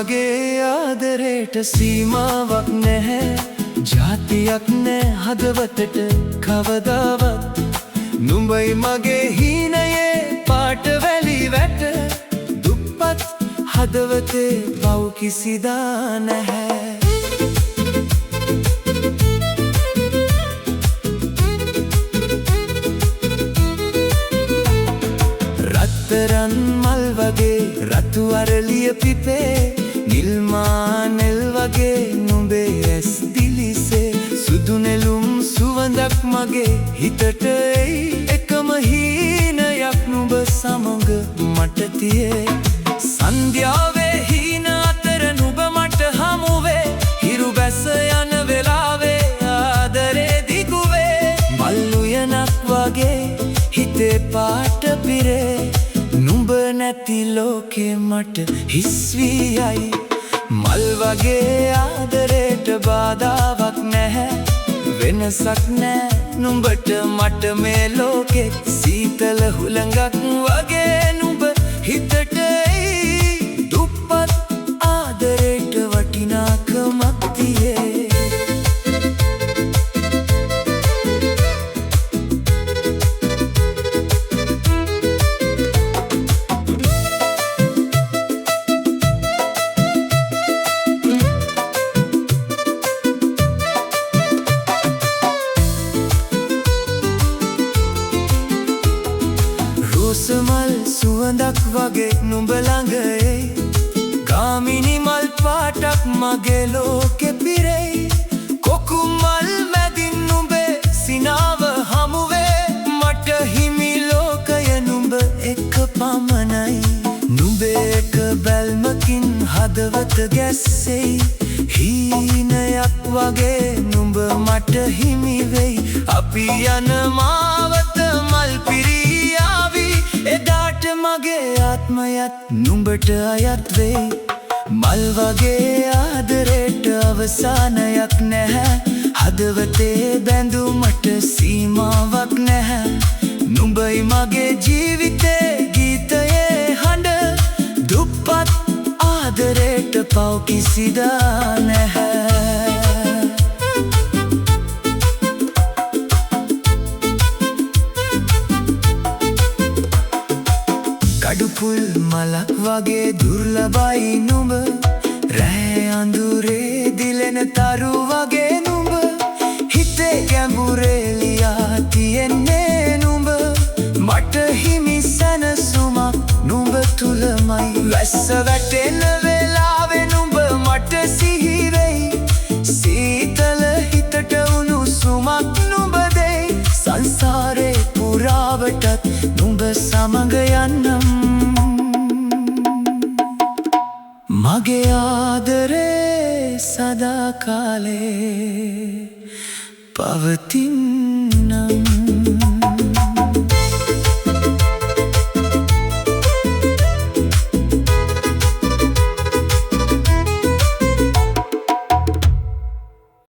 මල්වගේ ආදරේට සීමාවක් නැහැ. ජාතියක් නෑ හදවතට කවදාවත්. නුඹයි මගේ හීනයේ පාට වැලි වැට. දුප්පත් හදවතේ පව් කිසිදා නැහැ. රත්තරන් මල් වගේ රතු අරලිය පිපේ. නිල්මානෙල් වගේ නුඹේ ඇස් දිලිසේ. සුදු නෙළුම් සුවඳක් මගේ හිතට එයි. එකම හීනයක් නුඹ සමග මට තියේ. සන්ධ්‍යාවේ හීන අතර නුඹ මට හමුවේ. හිරු බැස යන වෙලාවේ ආදරේ දිගුවේ. මල් උයනක් වගේ හිතේ පාට පිරේ. නුඹ නැති ලෝකේ මට හිස් වී යයි. මල් වගේ ආදරේට බාධාවක් නැහැ. වෙනසක් නෑ නුඹට මට මේ ලෝකේ. සීතල හුළඟක් වගේ නුඹ හිතට එයි. දුප්පත් ආදරේට වටිනාකමක් තියේ. රෝසමල් සුවඳක් වගේ නුඹ ළඟ එයි. ගාමිණි මල් පාටක් මගේ ලෝකෙ පිරෙයි. කොකු මල් මැදින් නුඹේ සිනාව හමුවේ. මට හිමි ලෝකය නුඹ එක පමණයි. නුඹේ එක බැල්මකින් හදවත ගැස්සෙයි. හීනයක් වගේ නුඹ මට හිමි වෙයි. අපි යන මාවත මල් පිරී එදාට මගේ ආත්මයත් නුඹට අයත් වෙයි. මල් වගේ ආදරේට අවසානයක් නැහැ. හදවතේ බැඳුමට සීමාවක් නැහැ. නුඹයි මගේ ජීවිතේ ගීතයේ හඬ. දුප්පත් ආදරේට පව් කිසිදා නැහැ. කඩුපුල් මලක් වගේ දුර්ලභයි නුඹ. රෑ අඳුරේ දිලෙන තරු වගේ නුඹ. හිතේ ගැඹුරේ ලියා තියෙන්නේ නුඹ. මට හිමි සැනසුමක් නුඹ තුලමයි. වැස්ස වැටෙන වෙලාවේ නුඹ මට සිහි වෙයි. සීතල හිතට උණුසුමක් නුඹ දෙයි. සංසාරේ පුරාවටත් නුඹ සමග යන්නම්. මගේ ආදරේ සදා කාලේ පවතින්නම්.